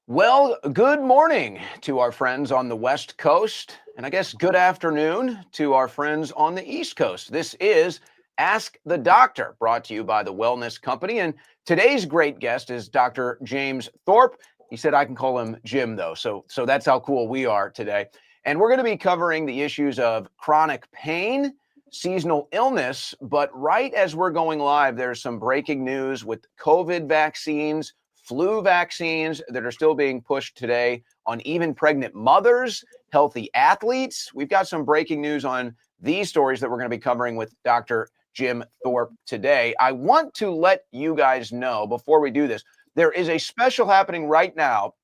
Well, good morning to our friends on the West Coast, and I guess good afternoon to our friends on the East Coast. This is Ask the Doctor, brought to you by the Wellness Company. And today's great guest is Dr. James Thorp. He said I can call him Jim, though. So that's how cool we are today. And we're going to be covering the issues of chronic pain, seasonal illness. But right as we're going live, there's some breaking news with COVID vaccines, flu vaccines that are still being pushed today on even pregnant mothers, healthy athletes. We've got some breaking news on these stories that we're going to be covering with Dr. Jim Thorp today. I want to let you guys know before we do this, there is a special happening right now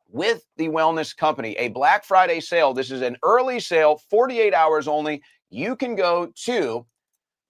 with the Wellness Company, a Black Friday sale. This is an early sale, 48 hours only. You can go to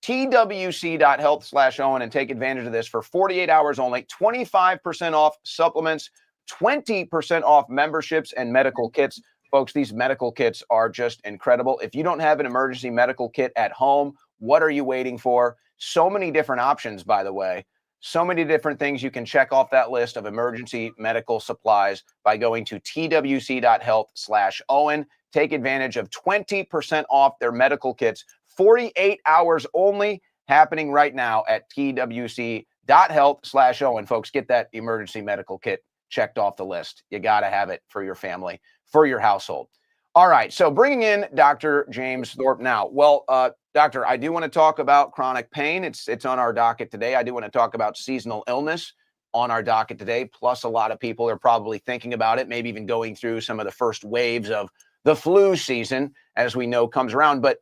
twc.health/Owen and take advantage of this for 48 hours only. 25% off supplements, 20% off memberships and medical kits. Folks, these medical kits are just incredible. If you don't have an emergency medical kit at home, what are you waiting for? So many different options, by the way. So many different things you can check off that list of emergency medical supplies by going to twc.health/Owen. Take advantage of 20% off their medical kits. 48 hours only, happening right now at twc.health/Owen. Folks, get that emergency medical kit checked off the list. You got to have it for your family, for your household. All right, so bringing in Dr. James Thorp now. Well, doctor, I do want to talk about chronic pain. It's on our docket today. I do want to talk about seasonal illness on our docket today. Plus, a lot of people are probably thinking about it, maybe even going through some of the first waves of the flu season, as we know comes around. But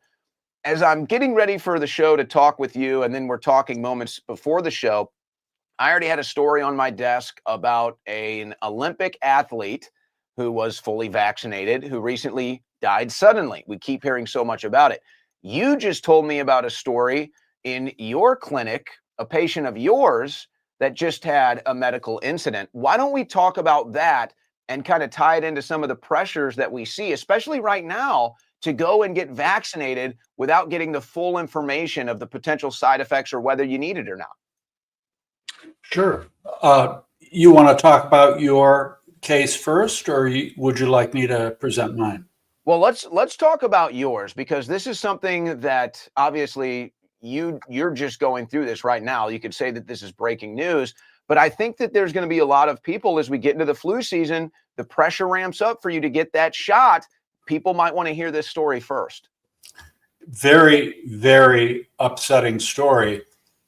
as I'm getting ready for the show to talk with you, and then we're talking moments before the show, I already had a story on my desk about an Olympic athlete who was fully vaccinated, who recently died suddenly. We keep hearing so much about it. You just told me about a story in your clinic, a patient of yours that just had a medical incident. Why don't we talk about that and kind of tie it into some of the pressures that we see, especially right now, to go and get vaccinated without getting the full information of the potential side effects or whether you need it or not? Sure. You want to talk about your case first, or would you like me to present mine? Well, let's talk about yours, because this is something that obviously you're just going through this right now. You could say that this is breaking news, but I think that there's going to be a lot of people as we get into the flu season, the pressure ramps up for you to get that shot. People might want to hear this story first. Very, very upsetting story.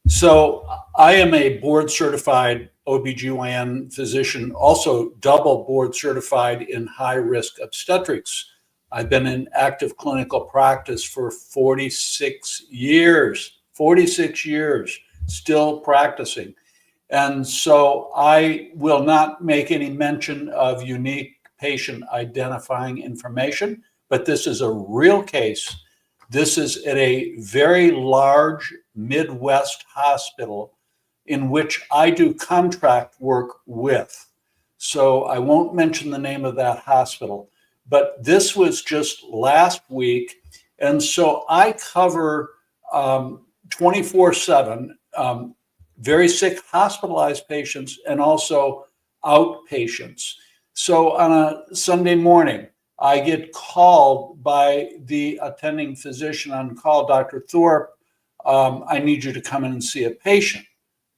So I am a board certified OBGYN physician, also double board certified in high risk obstetrics. I've been in active clinical practice for 46 years, still practicing. And so I will not make any mention of unique patient identifying information, but this is a real case. This is at a very large Midwest hospital in which I do contract work with. So I won't mention the name of that hospital, but this was just last week. And so I cover 24/7 very sick hospitalized patients and also outpatients. So on a Sunday morning, I get called by the attending physician on call, Dr. Thorp. I need you to come in and see a patient.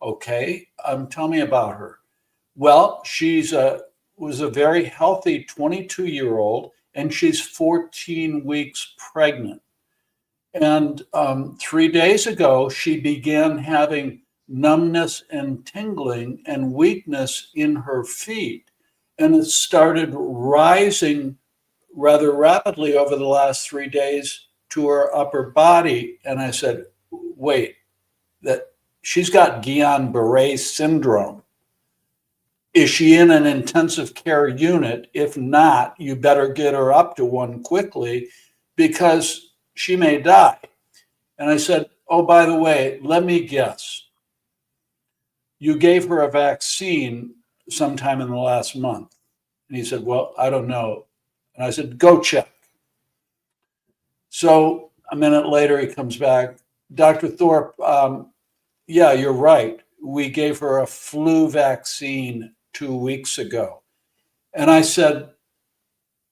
Okay, tell me about her. Well, was a very healthy 22-year-old, and she's 14 weeks pregnant. And 3 days ago, she began having numbness and tingling and weakness in her feet. And it started rising rather rapidly over the last 3 days to her upper body. And I said, wait, that she's got Guillain-Barré syndrome. Is she in an intensive care unit? If not, you better get her up to one quickly because she may die. And I said, oh, by the way, let me guess. You gave her a vaccine sometime in the last month. And he said, well, I don't know. And I said, go check. So a minute later, he comes back. Dr. Thorp, yeah, you're right. We gave her a flu vaccine 2 weeks ago. And I said,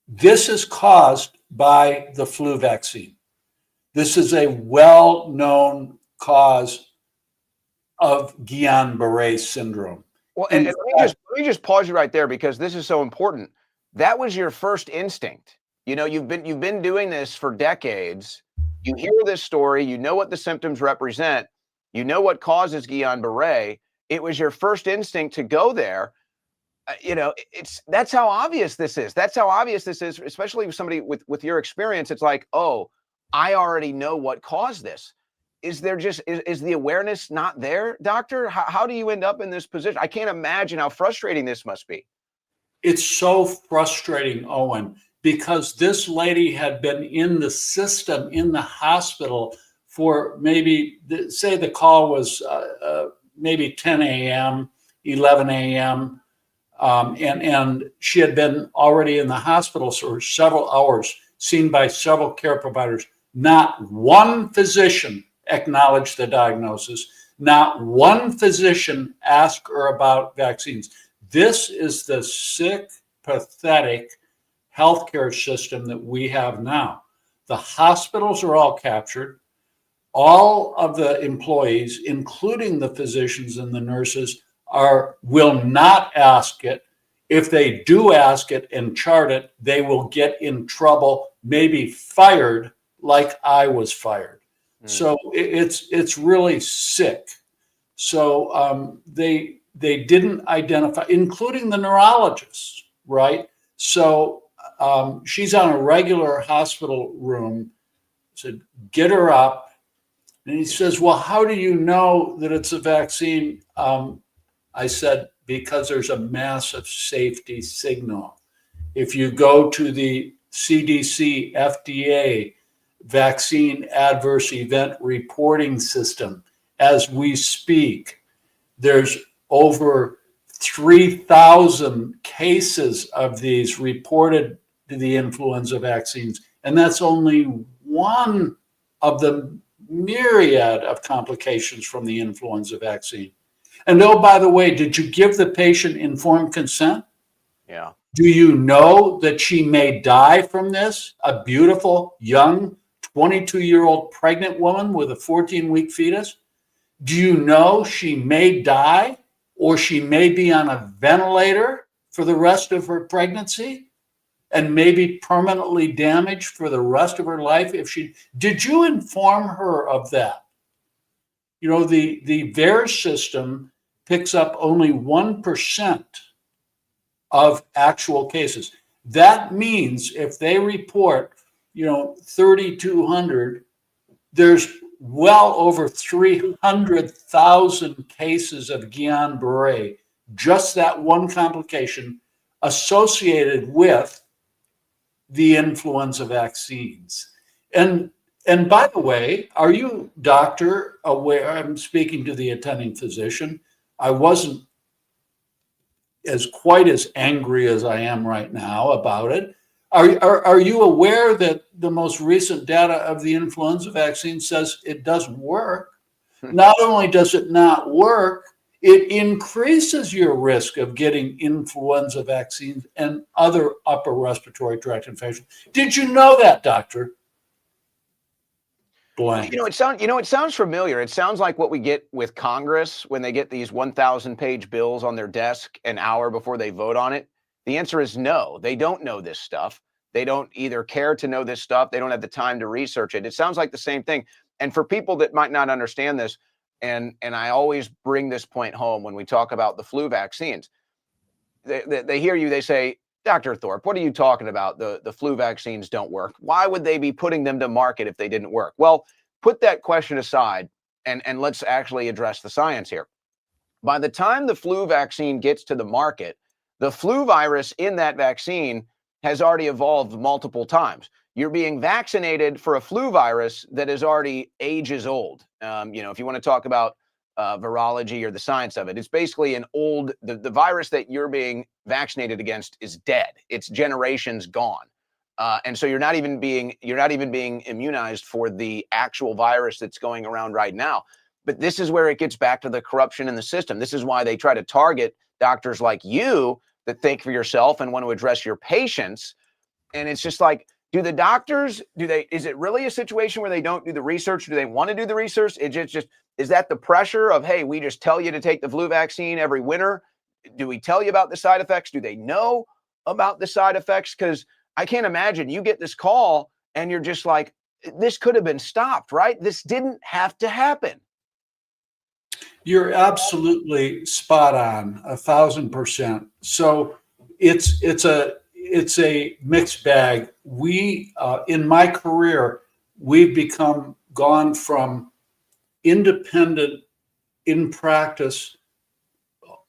this is caused by the flu vaccine. This is a well-known cause of Guillain-Barré syndrome. Well, In and fact, let me just pause you right there because this is so important. That was your first instinct. You know, you've been doing this for decades. You hear this story, you know what the symptoms represent, you know what causes Guillain-Barré. It was your first instinct to go there. You know, that's how obvious this is. That's how obvious this is, especially with somebody with your experience. It's like, oh, I already know what caused this. Is there just is the awareness not there, doctor? How do you end up in this position? I can't imagine how frustrating this must be. it's so frustrating, Owen, because this lady had been in the system, in the hospital for maybe, say the call was maybe 10 a.m., 11 a.m., and she had been already in the hospital for several hours, seen by several care providers. Not one physician acknowledged the diagnosis. Not one physician asked her about vaccines. This is the sick, pathetic healthcare system that we have now. The hospitals are all captured. All of the employees, including the physicians and the nurses, will not ask it. If they do ask it and chart it, they will get in trouble, maybe fired, like I was fired. So it's really sick. So they didn't identify, including the neurologists, right? So she's on a regular hospital room. Said, get her up. And he says, well, how do you know that it's a vaccine? I said, because there's a massive safety signal. If you go to the CDC, FDA vaccine adverse event reporting system, as we speak, there's over 3,000 cases of these reported to the influenza vaccines. And that's only one of the myriad of complications from the influenza vaccine. And oh, by the way, did you give the patient informed consent? Yeah. Do you know that she may die from this? A beautiful, young, 22-year-old pregnant woman with a 14-week fetus? Do you know she may die or she may be on a ventilator for the rest of her pregnancy and maybe permanently damaged for the rest of her life? Did you inform her of that? You know, the VAERS system picks up only 1% of actual cases. That means if they report, 3,200, there's well over 300,000 cases of Guillain-Barré, just that one complication associated with the influenza vaccines. And by the way, are you, doctor, aware? I'm speaking to the attending physician. I wasn't quite as angry as I am right now about it. Are you aware that the most recent data of the influenza vaccine says it doesn't work? Not only does it not work, it increases your risk of getting influenza vaccines and other upper respiratory tract infections. Did you know that, doctor? Blank. It sounds familiar. It sounds like what we get with Congress when they get these 1,000-page bills on their desk an hour before they vote on it. The answer is no. They don't know this stuff. They don't either care to know this stuff. They don't have the time to research it. It sounds like the same thing. And for people that might not understand this, and I always bring this point home when we talk about the flu vaccines, they hear you, they say, Dr. Thorp, what are you talking about? The flu vaccines don't work. Why would they be putting them to market if they didn't work? Well, put that question aside and let's actually address the science here. By the time the flu vaccine gets to the market, the flu virus in that vaccine has already evolved multiple times. You're being vaccinated for a flu virus that is already ages old. If you want to talk about virology or the science of it, it's basically the virus that you're being vaccinated against is dead. It's generations gone. And so you're not even being immunized for the actual virus that's going around right now. But this is where it gets back to the corruption in the system. This is why they try to target doctors like you that think for yourself and want to address your patients. And it's just like, do the doctors, is it really a situation where they don't do the research? Do they want to do the research? Is that the pressure of, hey, we just tell you to take the flu vaccine every winter? Do we tell you about the side effects? Do they know about the side effects? Because I can't imagine you get this call and you're just like, this could have been stopped, right? This didn't have to happen. You're absolutely spot on, 1,000%. So it's a mixed bag. We in my career, we've gone from independent in practice,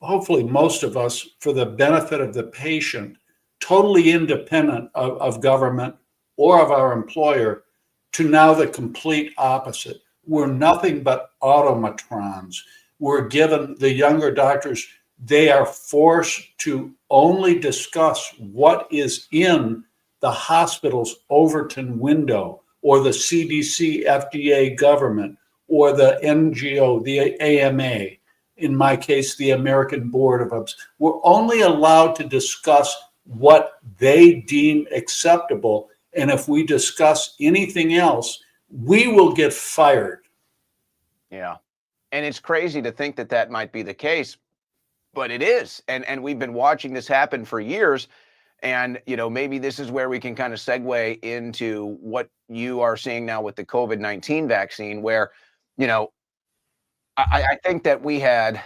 hopefully most of us for the benefit of the patient, totally independent of government or of our employer, to now the complete opposite. We're nothing but automatrons. We're given, the younger doctors, they are forced to only discuss what is in the hospital's Overton window, or the CDC, FDA, government, or the NGO, the AMA, in my case, the American Board of Obs. We're only allowed to discuss what they deem acceptable. And if we discuss anything else, we will get fired. Yeah. And it's crazy to think that that might be the case, but it is. And we've been watching this happen for years. And, maybe this is where we can kind of segue into what you are seeing now with the COVID-19 vaccine, where, I think that we had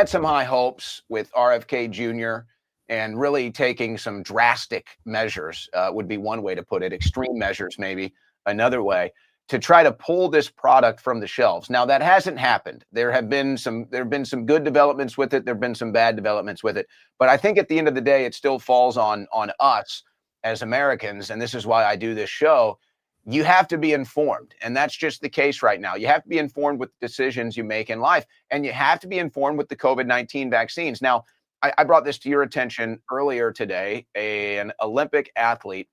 some high hopes with RFK Jr. and really taking some drastic measures, would be one way to put it, extreme measures, maybe another way, to try to pull this product from the shelves. Now, that hasn't happened. There have been some good developments with it. There have been some bad developments with it. But I think at the end of the day, it still falls on us as Americans. And this is why I do this show. You have to be informed. And that's just the case right now. You have to be informed with the decisions you make in life. And you have to be informed with the COVID-19 vaccines. Now, I brought this to your attention earlier today. An Olympic athlete,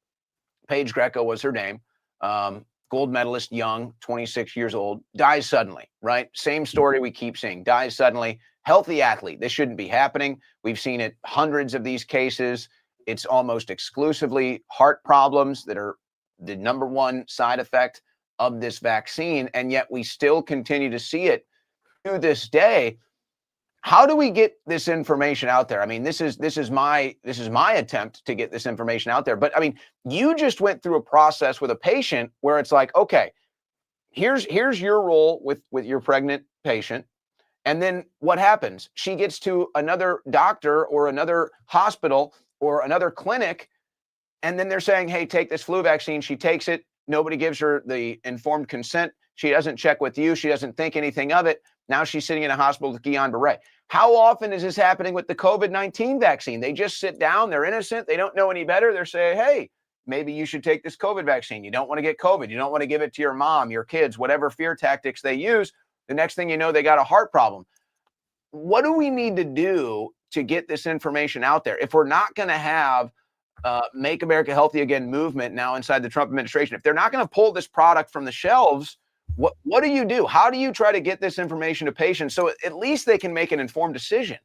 Paige Greco was her name, gold medalist, young, 26 years old, dies suddenly, right? Same story we keep seeing, dies suddenly. Healthy athlete. This shouldn't be happening. We've seen it, hundreds of these cases. It's almost exclusively heart problems that are the number one side effect of this vaccine. And yet we still continue to see it to this day. How do we get this information out there? I mean, this is my attempt to get this information out there. But I mean, you just went through a process with a patient where it's like, okay, here's your role with your pregnant patient. And then what happens? She gets to another doctor or another hospital or another clinic, and then they're saying, hey, take this flu vaccine. She takes it. Nobody gives her the informed consent. She doesn't check with you. She doesn't think anything of it. Now she's sitting in a hospital with Guillain-Barré. How often is this happening with the COVID-19 vaccine? They just sit down. They're innocent. They don't know any better. They're saying, hey, maybe you should take this COVID vaccine. You don't want to get COVID. You don't want to give it to your mom, your kids, whatever fear tactics they use. The next thing you know, they got a heart problem. What do we need to do to get this information out there? If we're not going to have Make America Healthy Again movement now inside the Trump administration, if they're not going to pull this product from the shelves, what do you do? How do you try to get this information to patients so at least they can make an informed decision?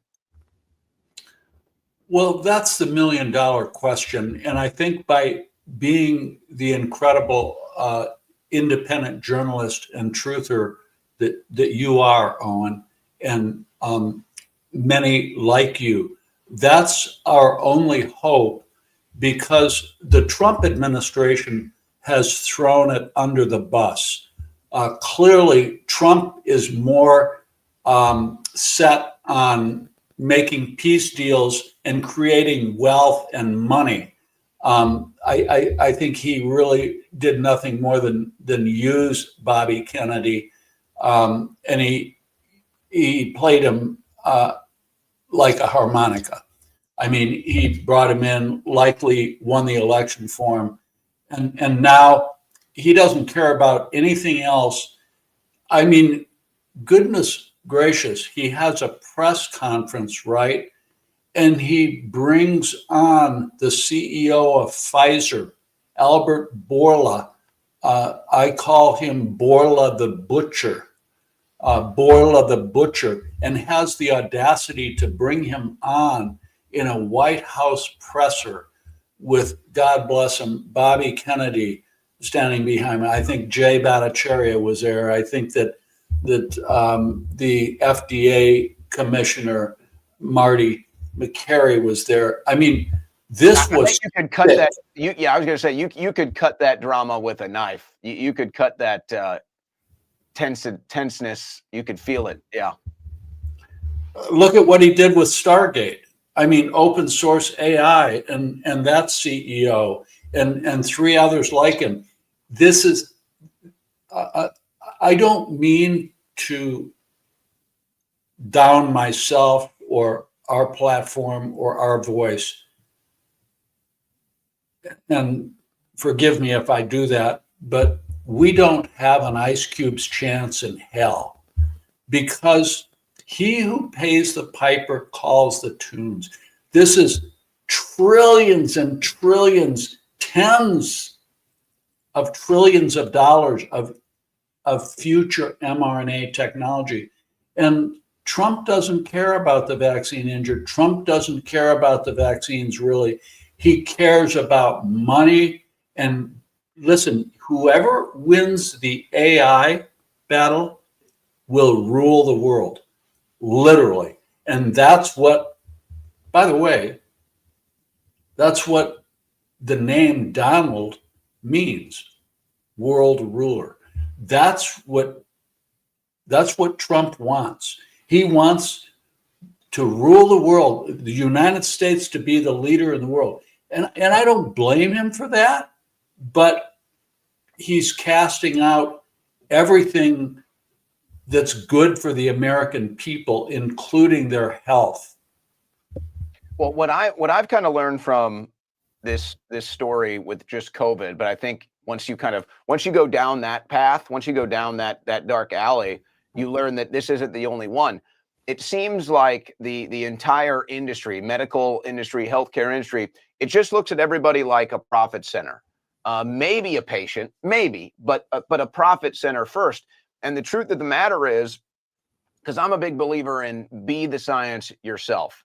Well, that's the $1 million question. And I think by being the incredible independent journalist and truther that you are, Owen, and many like you, that's our only hope, because the Trump administration has thrown it under the bus. Clearly, Trump is more set on making peace deals and creating wealth and money. I think he really did nothing more than use Bobby Kennedy, and he played him like a harmonica. I mean, he brought him in, likely won the election for him, and now he doesn't care about anything else. I mean, goodness gracious, he has a press conference, right? And he brings on the CEO of Pfizer, Albert Bourla. I call him Bourla the Butcher, and has the audacity to bring him on in a White House presser with, God bless him, Bobby Kennedy standing behind me. I think Jay Bhattacharya was there. I think that the FDA commissioner, Marty McCary, was there. I mean, this I was think you could cut that. Yeah, I was going to say you could cut that drama with a knife. You could cut that tenseness. You could feel it. Yeah. Look at what he did with Stargate. I mean, open source AI and that CEO and three others like him. This is, I don't mean to down myself or our platform or our voice. And forgive me if I do that, but we don't have an Ice Cube's chance in hell, because he who pays the piper calls the tunes. This is trillions and trillions, tens of trillions of dollars of future mRNA technology. And Trump doesn't care about the vaccine injured. Trump doesn't care about the vaccines, really. He cares about money. And listen, whoever wins the AI battle will rule the world, literally. And that's what, by the way, that's what the name Donald means, world ruler. That's what Trump wants. He wants to rule the world, the United States to be the leader in the world. And I don't blame him for that, but he's casting out everything that's good for the American people, including their health. Well, what I've kind of learned from this story with just COVID, but I think once you go down that path, once you go down that dark alley, you learn that this isn't the only one. It seems like the entire industry, medical industry, healthcare industry, it just looks at everybody like a profit center. Maybe a patient, maybe, but a profit center first. And the truth of the matter is, because I'm a big believer in be the science yourself.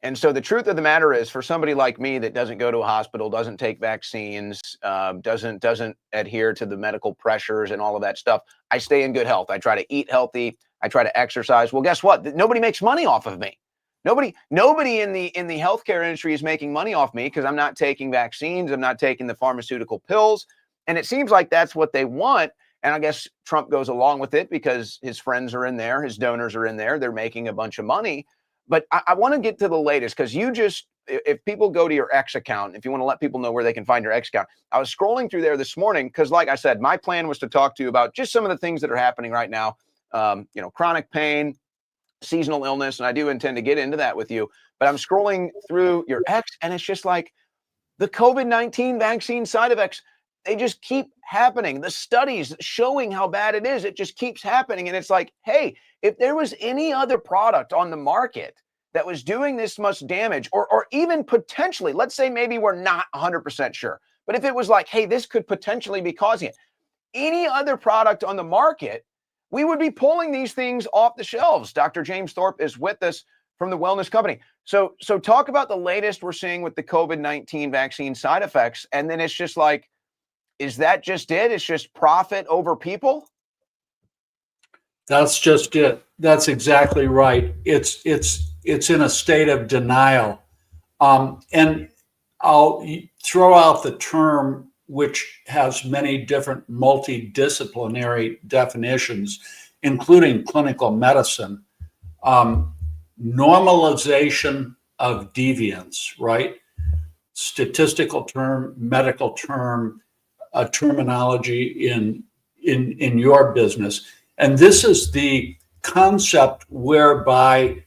And so the truth of the matter is, for somebody like me that doesn't go to a hospital, doesn't take vaccines, doesn't adhere to the medical pressures and all of that stuff, I stay in good health. I try to eat healthy. I try to exercise. Well, guess what? Nobody makes money off of me. Nobody in the healthcare industry is making money off me because I'm not taking vaccines. I'm not taking the pharmaceutical pills. And it seems like that's what they want. And I guess Trump goes along with it because his friends are in there. His donors are in there. They're making a bunch of money. But I want to get to the latest, because if people go to your X account, if you want to let people know where they can find your X account, I was scrolling through there this morning because, like I said, my plan was to talk to you about just some of the things that are happening right now, chronic pain, seasonal illness, and I do intend to get into that with you. But I'm scrolling through your X, and it's just like the COVID-19 vaccine side effects, they just keep happening. The studies showing how bad it is, it just keeps happening. And it's like, hey, if there was any other product on the market that was doing this much damage, or even potentially, let's say maybe we're not 100% sure, but if it was like, hey, this could potentially be causing it, any other product on the market, we would be pulling these things off the shelves. Dr. James Thorp is with us from the Wellness Company. So talk about the latest we're seeing with the COVID-19 vaccine side effects. And then it's just like, is that just it? It's just profit over people? That's just it. That's exactly right. It's in a state of denial. And I'll throw out the term, which has many different multidisciplinary definitions, including clinical medicine. Normalization of deviance, right? Statistical term, medical term, a terminology in your business. And this is the concept whereby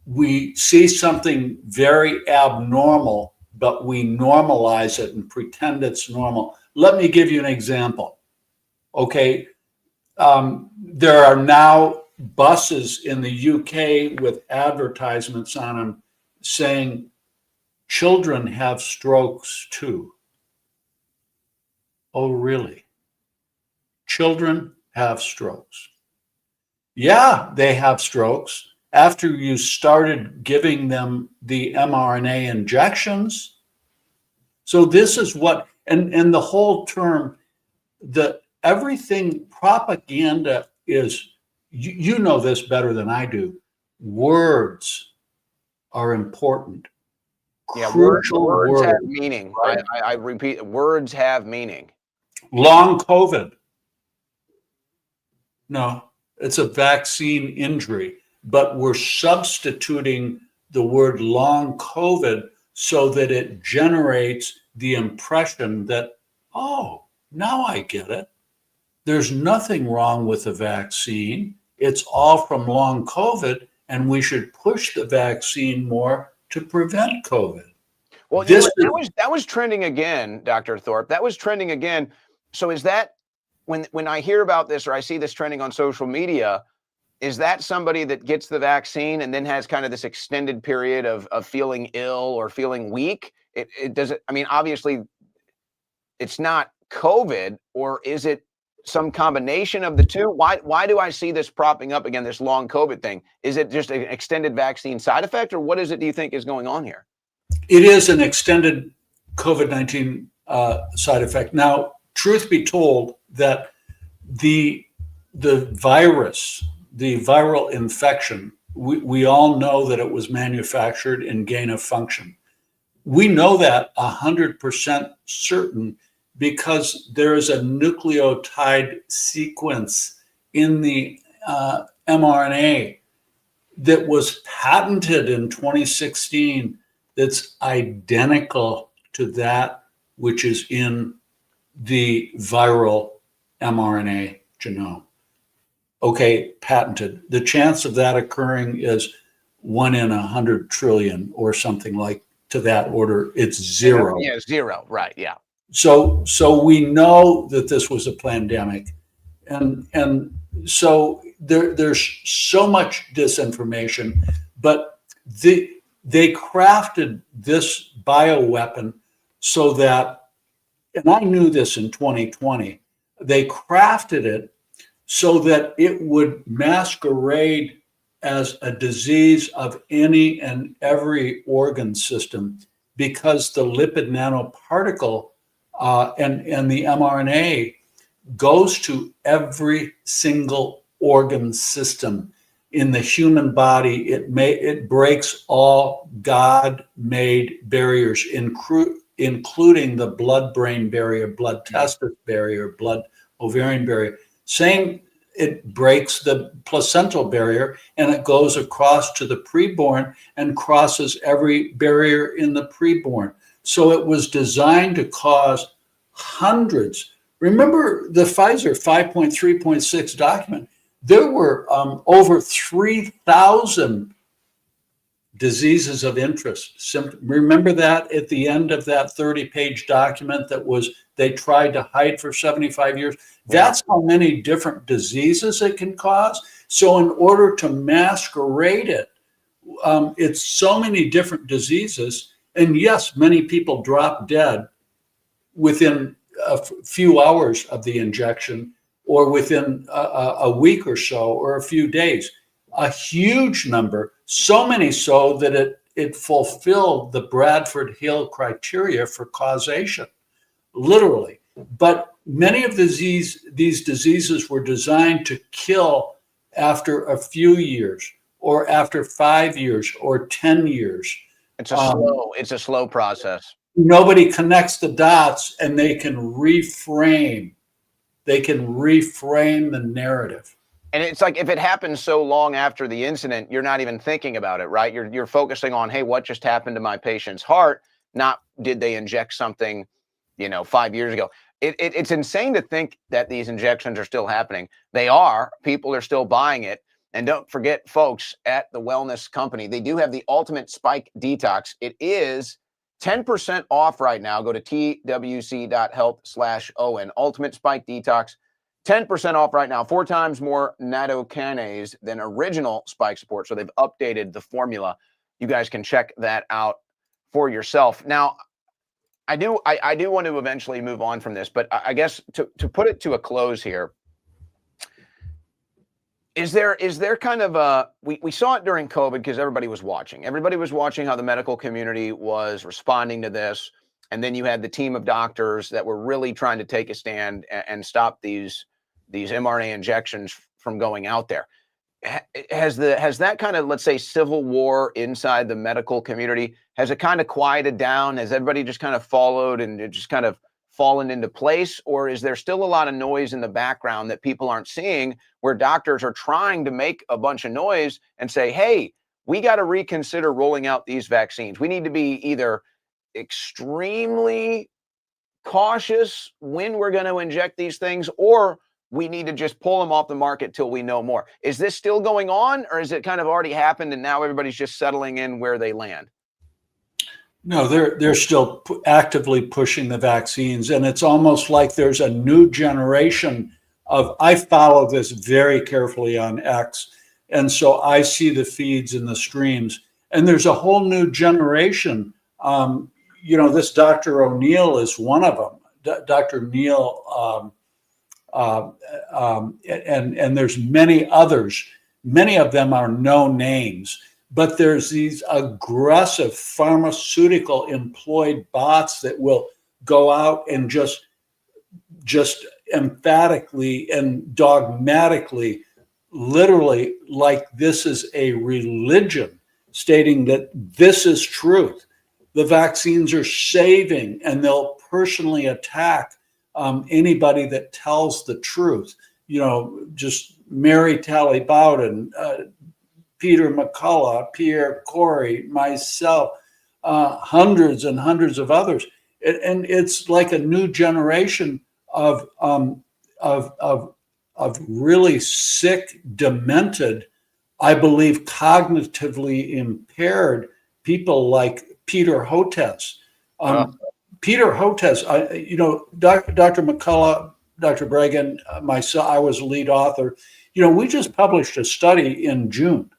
we see something very abnormal, but we normalize it and pretend it's normal. Let me give you an example. Okay. There are now buses in the UK with advertisements on them saying children have strokes too. Oh, really? Children have strokes. Yeah, they have strokes. after you started giving them the mRNA injections. So this is what, and the whole term, everything propaganda is, you know this better than I do. Words are important. Yeah, Crucial words have words. meaning. Right? I repeat, words have meaning. Long COVID. No, it's a vaccine injury, but we're substituting the word long COVID so that it generates the impression that, oh, now I get it. There's nothing wrong with the vaccine. It's all from long COVID, and we should push the vaccine more to prevent COVID. Well, you know what? That was trending again, Dr. Thorp. That was trending again. So is that when I hear about this or I see this trending on social media, is that somebody that gets the vaccine and then has kind of this extended period of feeling ill or feeling weak? It does it. I mean, obviously, it's not COVID, or is it some combination of the two? Why do I see this propping up again? This long COVID thing. Is it just an extended vaccine side effect, or what is it? Do you think is going on here? It is an extended COVID-19 side effect. Now, truth be told, that the virus, the viral infection, we all know that it was manufactured in gain of function. We know that 100% certain because there is a nucleotide sequence in the mRNA that was patented in 2016 that's identical to that which is in the viral mRNA genome. Okay, patented. The chance of that occurring is 1 in 100 trillion or something like to that order. It's zero. Yeah, zero. Right. Yeah. So we know that this was a pandemic, and so there's so much disinformation, but they crafted this bioweapon so that, and I knew this in 2020, they crafted it so that it would masquerade as a disease of any and every organ system, because the lipid nanoparticle and the mRNA goes to every single organ system in the human body. It breaks all God-made barriers, including the blood-brain barrier, blood-testis barrier, blood-ovarian barrier. It breaks the placental barrier, and it goes across to the preborn and crosses every barrier in the preborn. So it was designed to cause hundreds. Remember the Pfizer 5.3.6 document? There were over 3,000 diseases of interest. Remember that at the end of that 30-page document they tried to hide for 75 years? That's how many different diseases it can cause. So in order to masquerade it, it's so many different diseases. And yes, many people drop dead within a few hours of the injection, or within a week or so, or a few days. A huge number, so many so that it fulfilled the Bradford Hill criteria for causation, literally. But many of these diseases were designed to kill after a few years, or after 5 years, or 10 years. It's a slow process. Nobody connects the dots, and they can reframe the narrative. And it's like, if it happens so long after the incident, you're not even thinking about it, right? You're focusing on, hey, what just happened to my patient's heart? Not, did they inject something, 5 years ago? It's insane to think that these injections are still happening. They are. People are still buying it. And don't forget, folks, at the wellness company, they do have the Ultimate Spike Detox. It is 10% off right now. Go to twc.health/Owen. Ultimate Spike Detox. 10% off right now, 4 times more nattokinase than original spike support. So they've updated the formula. You guys can check that out for yourself. Now, I do want to eventually move on from this, but I guess to put it to a close here, Is there kind of a we saw it during COVID because everybody was watching. Everybody was watching how the medical community was responding to this. And then you had the team of doctors that were really trying to take a stand and stop these mRNA injections from going out there. Has that kind of, let's say, civil war inside the medical community, has it kind of quieted down? Has everybody just kind of followed and it just kind of fallen into place? Or is there still a lot of noise in the background that people aren't seeing, where doctors are trying to make a bunch of noise and say, hey, we got to reconsider rolling out these vaccines. We need to be either extremely cautious when we're going to inject these things, or we need to just pull them off the market till we know more. Is this still going on, or is it kind of already happened and now everybody's just settling in where they land? No, they're still actively pushing the vaccines, and it's almost like there's a new generation of. I follow this very carefully on X, and so I see the feeds and the streams, and there's a whole new generation. This Dr. O'Neill is one of them. Dr. Neil, and there's many others. Many of them are no names. But there's these aggressive pharmaceutical employed bots that will go out and just emphatically and dogmatically, literally, like this is a religion, stating that this is truth. The vaccines are saving, and they'll personally attack anybody that tells the truth. Just Mary Talley Bowden, Peter McCullough, Pierre Corey, myself, hundreds and hundreds of others, and it's like a new generation of really sick, demented, I believe, cognitively impaired people like Peter Hotez. Peter Hotez, Dr. McCullough, Dr. Bregan, myself, I was a lead author. We just published a study in June,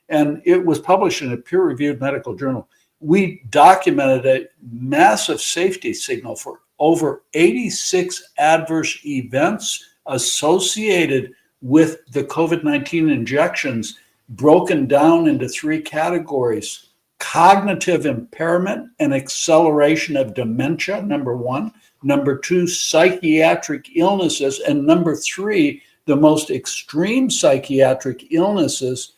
and it was published in a peer-reviewed medical journal. We documented a massive safety signal for over 86 adverse events associated with the COVID-19 injections, broken down into 3 categories: cognitive impairment and acceleration of dementia, number 1; number 2, psychiatric illnesses; and number 3, the most extreme psychiatric illnesses,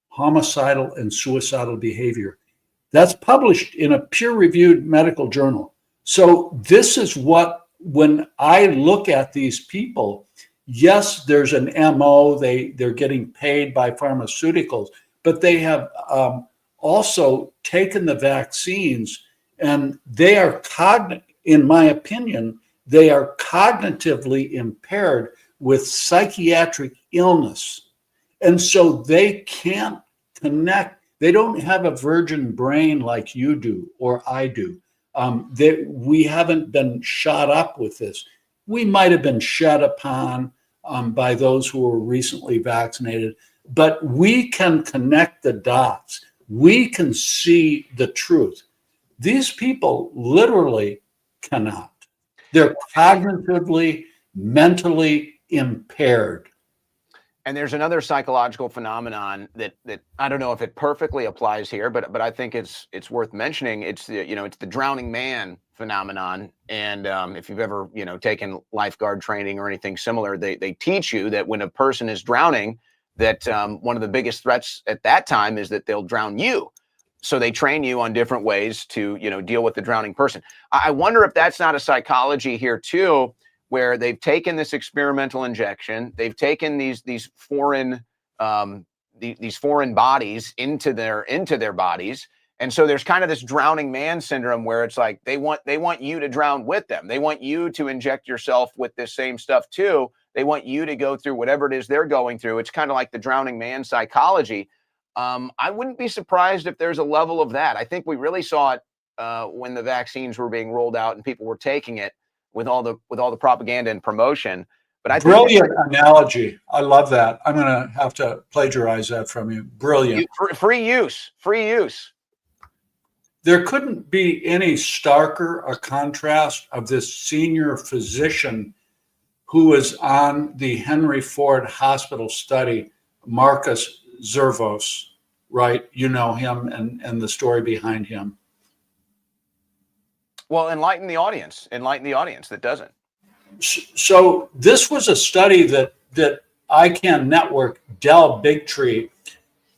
homicidal and suicidal behavior. That's published in a peer-reviewed medical journal. So this is what, when I look at these people, yes, there's an MO, they're getting paid by pharmaceuticals, but they have also taken the vaccines, and they are, in my opinion, they are cognitively impaired with psychiatric illness. And so they can't connect. They don't have a virgin brain like you do or I do. We haven't been shot up with this. We might have been shed upon by those who were recently vaccinated, but we can connect the dots. We can see the truth. These people literally cannot. They're cognitively, mentally impaired. And there's another psychological phenomenon that I don't know if it perfectly applies here, but I think it's worth mentioning. It's the drowning man phenomenon. And if you've ever taken lifeguard training or anything similar, they teach you that when a person is drowning, that one of the biggest threats at that time is that they'll drown you. So they train you on different ways to deal with the drowning person. I wonder if that's not a psychology here too, where they've taken this experimental injection, they've taken these foreign bodies into their bodies, and so there's kind of this drowning man syndrome where it's like they want you to drown with them. They want you to inject yourself with this same stuff too. They want you to go through whatever it is they're going through. It's kind of like the drowning man psychology. I wouldn't be surprised if there's a level of that. I think we really saw it when the vaccines were being rolled out and people were taking it, with all the propaganda and promotion. But I think brilliant analogy. I love that. I'm going to have to plagiarize that from you. Brilliant. Free use. There couldn't be any starker a contrast of this senior physician who was on the Henry Ford Hospital study, Marcus Zervos, right? You know him and the story behind him. Well, enlighten the audience that doesn't. So this was a study that ICANN Network, Dell Bigtree,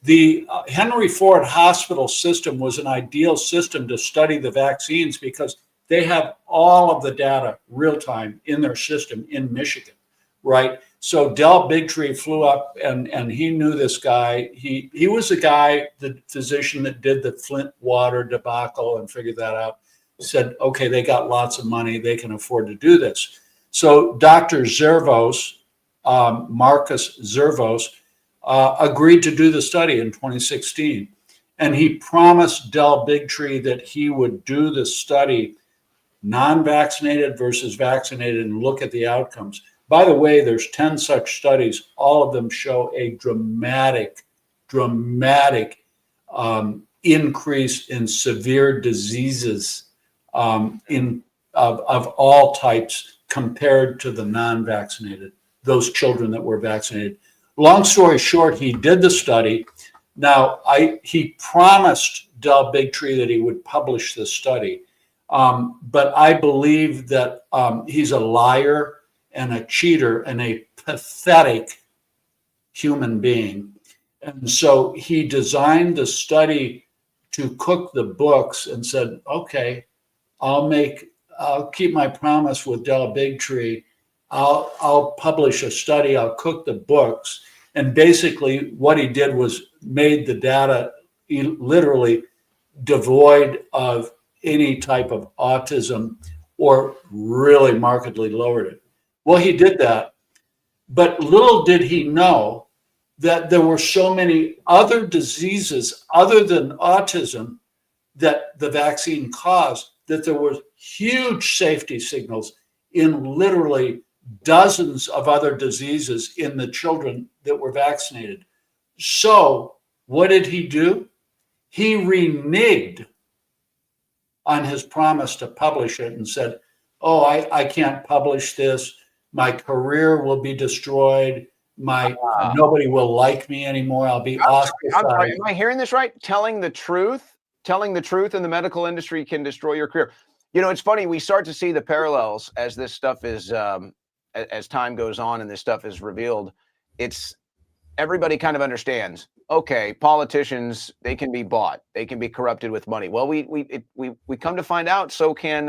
the Henry Ford Hospital system was an ideal system to study the vaccines because they have all of the data real time in their system in Michigan, right? So Dell Bigtree flew up and he knew this guy. He was the guy, the physician that did the Flint water debacle and figured that out. Said, okay, they got lots of money. They can afford to do this. So Dr. Zervos, Marcus Zervos, agreed to do the study in 2016. And he promised Dell Bigtree that he would do the study, non-vaccinated versus vaccinated, and look at the outcomes. By the way, there's 10 such studies. All of them show a dramatic increase in severe diseases of all types compared to the non-vaccinated, those children that were vaccinated. Long story short, he did the study. Now, he promised Dell Bigtree that he would publish this study, but I believe that he's a liar and a cheater and a pathetic human being. And so he designed the study to cook the books and said, okay, I'll keep my promise with Dell Bigtree. I'll publish a study. I'll cook the books. And basically what he did was made the data literally devoid of any type of autism or really markedly lowered it. Well, he did that. But little did he know that there were so many other diseases other than autism that the vaccine caused, that there were huge safety signals in literally dozens of other diseases in the children that were vaccinated. So what did he do? He reneged on his promise to publish it and said, oh, I can't publish this. My career will be destroyed. Nobody will like me anymore. I'll be ostracized. Am I hearing this right? Telling the truth in the medical industry can destroy your career. You know, it's funny. We start to see the parallels as this stuff is, as time goes on and this stuff is revealed. It's everybody kind of understands. Okay, politicians, they can be bought. They can be corrupted with money. Well, we come to find out so can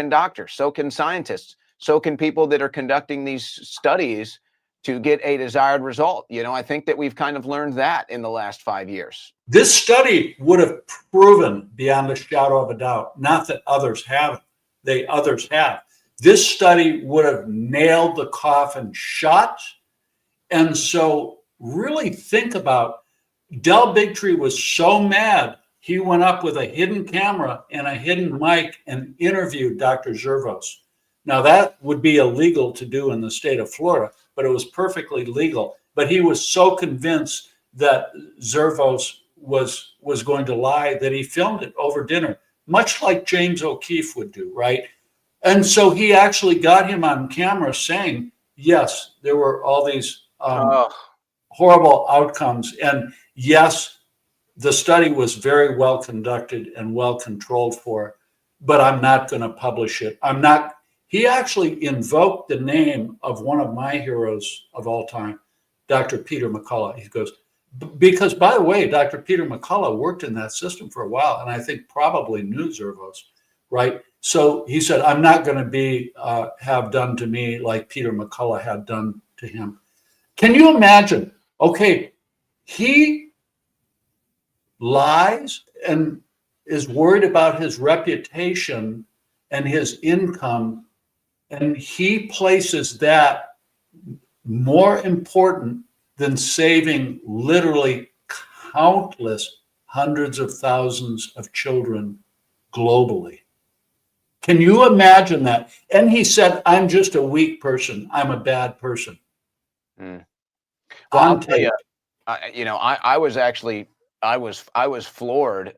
doctors, so can scientists, so can people that are conducting these studies to get a desired result. You know, I think that we've kind of learned that in the last 5 years. This study would have proven beyond a shadow of a doubt, not that others haven't, others have. This study would have nailed the coffin shut. And so really think about, Dell Bigtree was so mad, he went up with a hidden camera and a hidden mic and interviewed Dr. Zervos. Now that would be illegal to do in the state of Florida, but it was perfectly legal. But he was so convinced that Zervos was going to lie that he filmed it over dinner, much like James O'Keefe would do, right? And so he actually got him on camera saying, yes, there were all these horrible outcomes. And yes, the study was very well conducted and well controlled for, but I'm not going to publish it. He actually invoked the name of one of my heroes of all time, Dr. Peter McCullough. He goes, because by the way, Dr. Peter McCullough worked in that system for a while, and I think probably knew Zervos, right? So he said, I'm not going to have done to me like Peter McCullough had done to him. Can you imagine? Okay, he lies and is worried about his reputation and his income, and he places that more important than saving literally countless hundreds of thousands of children globally. Can you imagine that? And he said, I'm just a weak person. I'm a bad person. I'll tell you, I was floored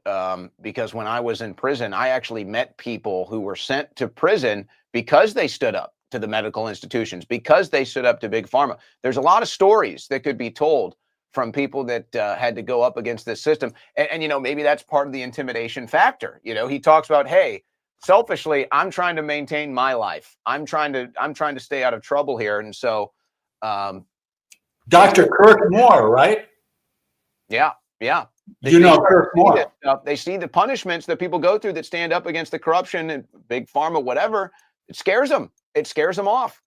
because when I was in prison, I actually met people who were sent to prison because they stood up to the medical institutions because they stood up to big pharma. There's a lot of stories that could be told from people that had to go up against this system. And, you know, maybe that's part of the intimidation factor. You know, he talks about, hey, selfishly, I'm trying to maintain my life. I'm trying to stay out of trouble here. And so, Dr. Kirk Moore, right? yeah. You know Kirk Moore. They see the punishments that people go through that stand up against the corruption and big pharma, whatever. It scares them. It scares them off.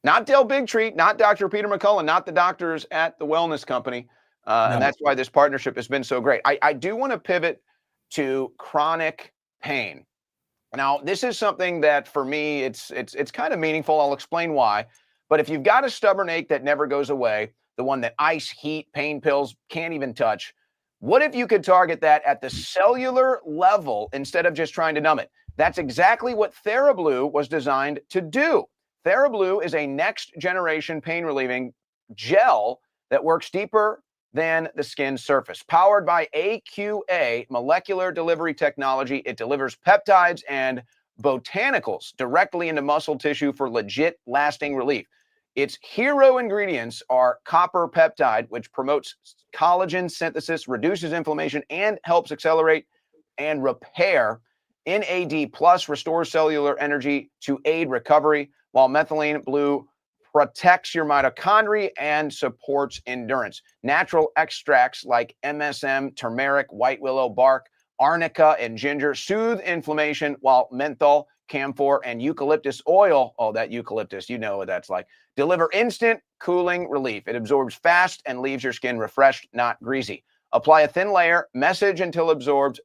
Not Del Bigtree, not Dr. Peter McCullough, not the doctors at the wellness company. No. And that's why this partnership has been so great. I do want to pivot to chronic pain. Now, this is something that for me, it's kind of meaningful. I'll explain why. But if you've got a stubborn ache that never goes away, the one that ice, heat, pain pills can't even touch, what if you could target that at the cellular level instead of just trying to numb it? That's exactly what TheraBlue was designed to do. TheraBlue is a next generation pain relieving gel that works deeper than the skin's surface. Powered by AQA molecular delivery technology, it delivers peptides and botanicals directly into muscle tissue for legit lasting relief. Its hero ingredients are copper peptide, which promotes collagen synthesis, reduces inflammation, and helps accelerate and repair. NAD plus restores cellular energy to aid recovery, while methylene blue protects your mitochondria and supports endurance. Natural extracts like MSM, turmeric, white willow bark, arnica, and ginger soothe inflammation, while menthol, camphor, and eucalyptus oil, oh, that eucalyptus, you know what that's like, deliver instant cooling relief. It absorbs fast and leaves your skin refreshed, not greasy. Apply a thin layer, massage until absorbed,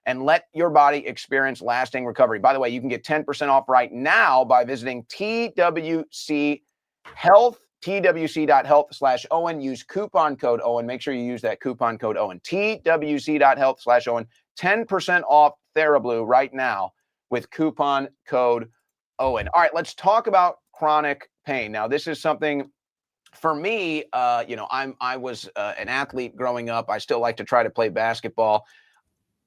and let your body experience lasting recovery. By the way, you can get 10% off right now by visiting twchealth.health/Owen. Use coupon code Owen. Make sure you use that coupon code Owen. twc.health/Owen. 10% off TheraBlue right now with coupon code Owen. All right, let's talk about chronic pain. Now, this is something for me, I was an athlete growing up. I still like to try to play basketball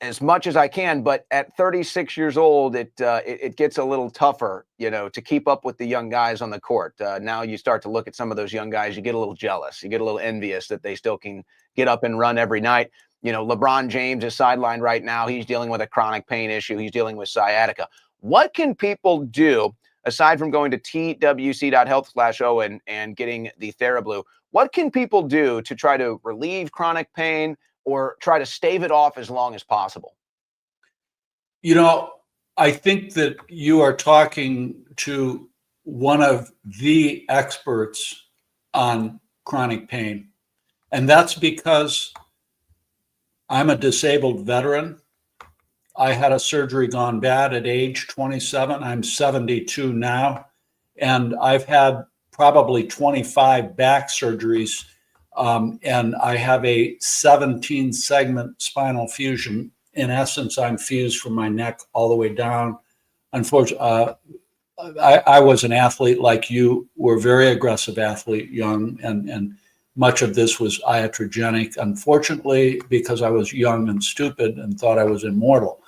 as much as I can, but at 36 years old, it gets a little tougher, to keep up with the young guys on the court. Now you start to look at some of those young guys, you get a little jealous, you get a little envious that they still can get up and run every night. LeBron James is sidelined right now. He's dealing with a chronic pain issue. He's dealing with sciatica. What can people do aside from going to twc.health/Owen and getting the TheraBlue? What can people do to try to relieve chronic pain or try to stave it off as long as possible? I think that you are talking to one of the experts on chronic pain. And that's because I'm a disabled veteran. I had a surgery gone bad at age 27. I'm 72 now. And I've had probably 25 back surgeries. And I have a 17 segment spinal fusion. In essence, I'm fused from my neck all the way down. Unfortunately, I was an athlete like you were, very aggressive athlete, young, and much of this was iatrogenic, unfortunately, because I was young and stupid and thought I was immortal.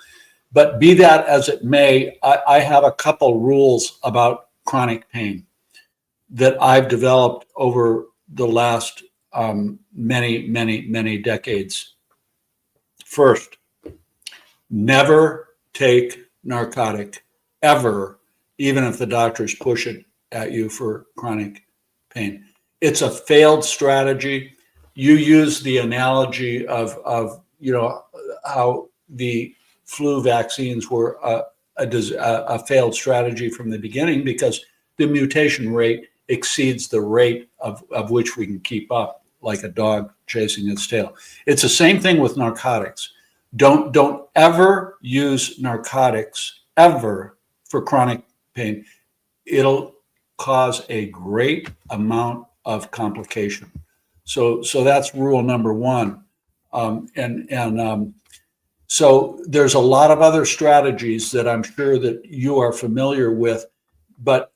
But be that as it may, I have a couple rules about chronic pain that I've developed over the last many decades. First, never take narcotic ever, even if the doctors push it at you for chronic pain. It's a failed strategy. You use the analogy of how the flu vaccines were a failed strategy from the beginning, because the mutation rate exceeds the rate of which we can keep up, like a dog chasing its tail. It's the same thing with narcotics. Don't ever use narcotics ever for chronic pain. It'll cause a great amount of complication. So that's rule number one. So there's a lot of other strategies that I'm sure that you are familiar with, but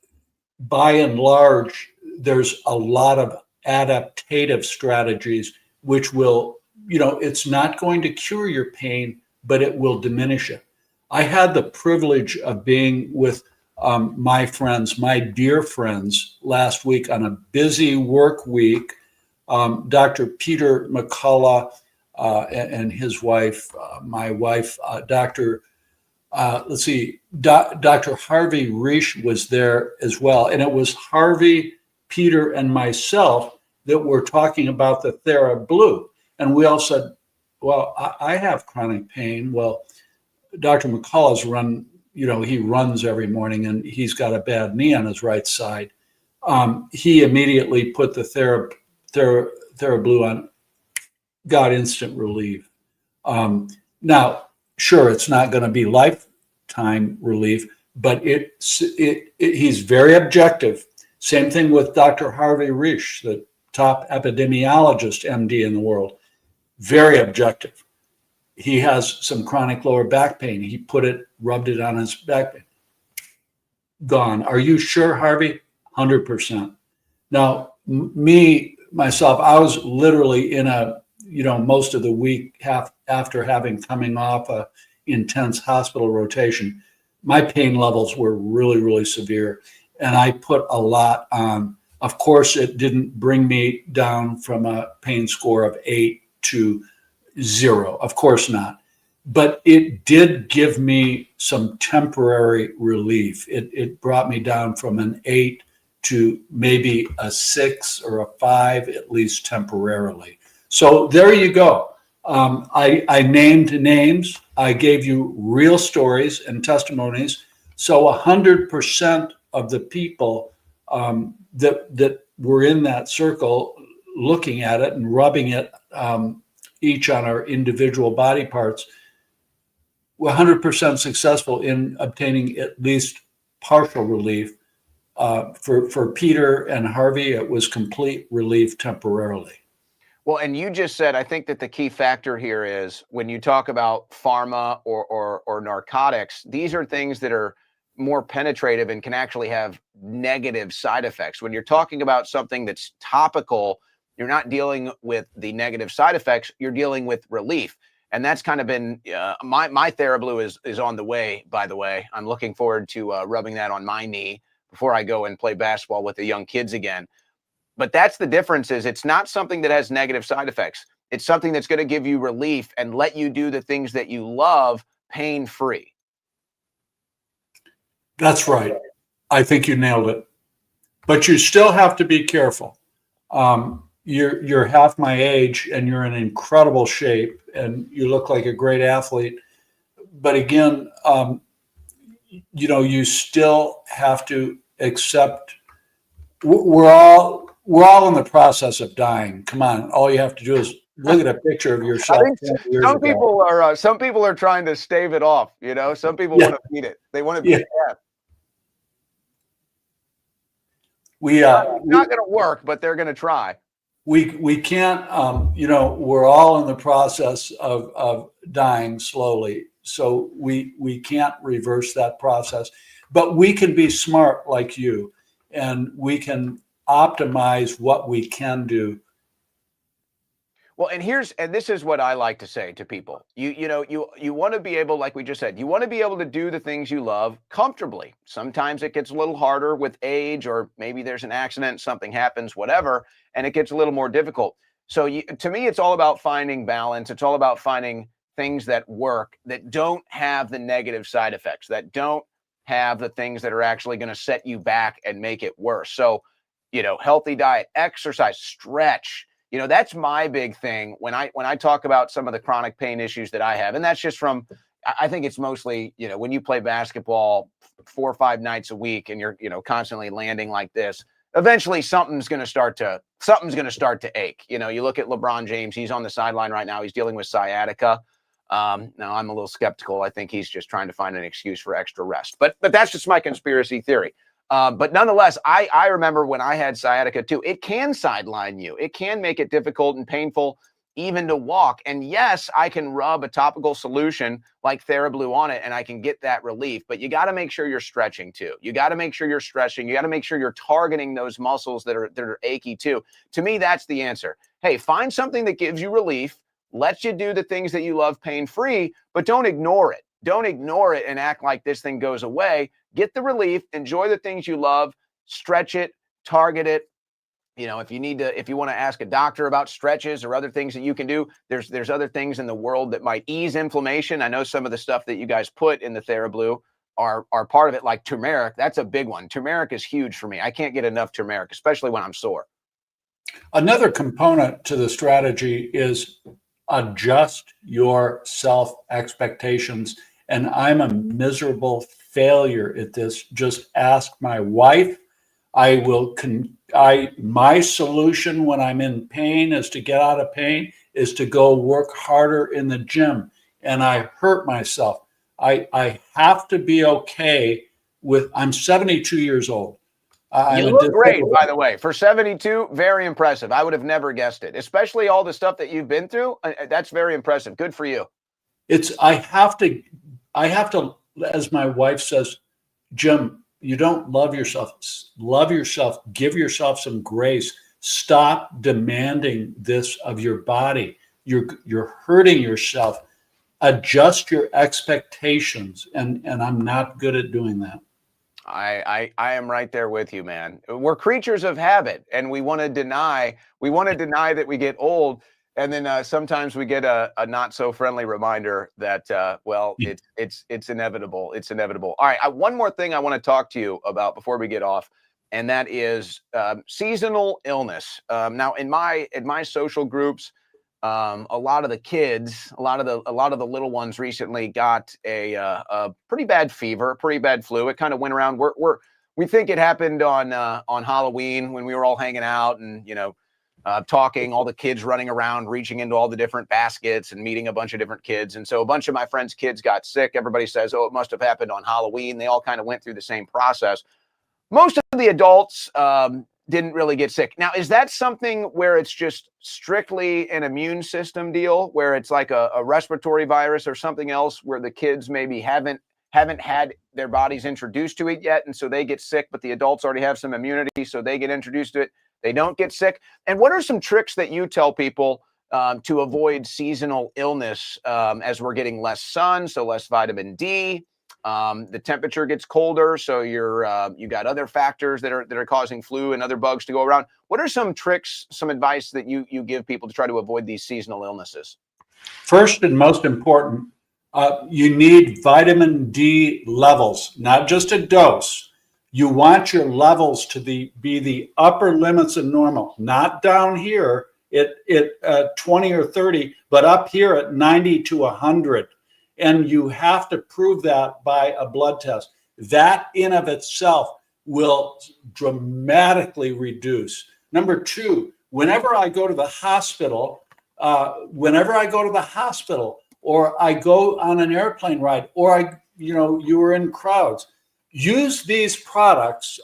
by and large, there's a lot of adaptive strategies which will, it's not going to cure your pain, but it will diminish it. I had the privilege of being with my friends, my dear friends, last week on a busy work week. Dr. Peter McCullough and his wife, my wife, Dr. Harvey Reish was there as well. And it was Harvey, Peter, and myself that were talking about the TheraBlue. And we all said, well, I have chronic pain. Well, Dr. McCullough's he runs every morning and he's got a bad knee on his right side. He immediately put the TheraBlue on, got instant relief. Now, sure, it's not going to be lifetime relief, but he's very objective. Same thing with Dr. Harvey Reish, the top epidemiologist, MD in the world. Very objective. He has some chronic lower back pain. He rubbed it on his back pain. Gone. Are you sure, Harvey? 100%. Now, myself, I was literally in most of the week after coming off a intense hospital rotation. My pain levels were really, really severe, and I put a lot on. Of course, it didn't bring me down from a pain score of 8 to 0. Of course not. But it did give me some temporary relief. It brought me down from an 8 to maybe a 6 or a 5, at least temporarily. So there you go. I named names. I gave you real stories and testimonies. So 100% of the people that were in that circle looking at it and rubbing it each on our individual body parts were 100% successful in obtaining at least partial relief. For Peter and Harvey, it was complete relief temporarily. Well, and you just said, I think that the key factor here is when you talk about pharma or narcotics, these are things that are more penetrative and can actually have negative side effects. When you're talking about something that's topical, you're not dealing with the negative side effects, you're dealing with relief. And that's kind of been my TheraBlue is on the way, by the way. I'm looking forward to rubbing that on my knee before I go and play basketball with the young kids again. But that's the difference, is it's not something that has negative side effects. It's something that's going to give you relief and let you do the things that you love pain-free. That's right. I think you nailed it. But you still have to be careful. You're half my age and you're in incredible shape and you look like a great athlete. But again, you still have to accept we're all in the process of dying. Come on, all you have to do is look at a picture of yourself. I think some people are trying to stave it off. Some people want to beat it. They want to beat death. It's not going to work, but they're going to try. We can't. We're all in the process of dying slowly, so we can't reverse that process. But we can be smart like you, and we can optimize what we can do. Well, and this is what I like to say to people. You want to be able, like we just said, you want to be able to do the things you love comfortably. Sometimes it gets a little harder with age, or maybe there's an accident, something happens, whatever, and it gets a little more difficult. So to me, it's all about finding balance. It's all about finding things that work, that don't have the negative side effects, that don't have the things that are actually going to set you back and make it worse. So, healthy diet, exercise, stretch. That's my big thing when I talk about some of the chronic pain issues that I have. And that's just I think it's mostly, when you play basketball 4 or 5 nights a week and you're, constantly landing like this, eventually something's going to start to ache. You look at LeBron James, he's on the sideline right now. He's dealing with sciatica. Now I'm a little skeptical. I think he's just trying to find an excuse for extra rest, but that's just my conspiracy theory. But nonetheless, I remember when I had sciatica too, it can sideline you. It can make it difficult and painful even to walk. And yes, I can rub a topical solution like TheraBlue on it and I can get that relief, but you got to make sure you're stretching too. You got to make sure you're stretching. You got to make sure you're targeting those muscles that are achy too. To me, that's the answer. Hey, find something that gives you relief, lets you do the things that you love pain-free, but don't ignore it. Don't ignore it and act like this thing goes away. Get the relief, enjoy the things you love, stretch it, target it. If you want to ask a doctor about stretches or other things that you can do, there's other things in the world that might ease inflammation. I know some of the stuff that you guys put in the TheraBlue are part of it, like turmeric. That's a big one. Turmeric is huge for me. I can't get enough turmeric, especially when I'm sore. Another component to the strategy is adjust your self expectations. And I'm a miserable failure at this. Just ask my wife. My solution when I'm in pain is to get out of pain, is to go work harder in the gym. And I hurt myself. I have to be okay with, I'm 72 years old. You look great, by the way. For 72, very impressive. I would have never guessed it, especially all the stuff that you've been through. That's very impressive. Good for you. I have to, as my wife says, Jim, you don't love yourself. Love yourself. Give yourself some grace. Stop demanding this of your body. You're hurting yourself. Adjust your expectations. And I'm not good at doing that. I am right there with you, man. We're creatures of habit, and we want to deny that we get old. And then sometimes we get a not so friendly reminder that, it's inevitable. It's inevitable. All right. One more thing I want to talk to you about before we get off, and that is seasonal illness. Now, in my social groups, a lot of the kids, a lot of the little ones recently got a pretty bad fever, pretty bad flu. It kind of went around. We think it happened on Halloween when we were all hanging out and talking, all the kids running around, reaching into all the different baskets and meeting a bunch of different kids. And so a bunch of my friends' kids got sick. Everybody says, oh, it must have happened on Halloween. They all kind of went through the same process. Most of the adults didn't really get sick. Now, is that something where it's just strictly an immune system deal, where it's like a respiratory virus or something else, where the kids maybe haven't had their bodies introduced to it yet, and so they get sick, but the adults already have some immunity, so they get introduced to it. They don't get sick. And what are some tricks that you tell people to avoid seasonal illness as we're getting less sun, so less vitamin D? The temperature gets colder, so you got other factors that are causing flu and other bugs to go around. What are some tricks, some advice that you give people to try to avoid these seasonal illnesses? First and most important, you need vitamin D levels, not just a dose. You want your levels to be the upper limits of normal, not down here at 20 or 30, but up here at 90 to 100. And you have to prove that by a blood test. That in of itself will dramatically reduce. Number two, whenever I go to the hospital, or I go on an airplane ride, or you were in crowds, use these products.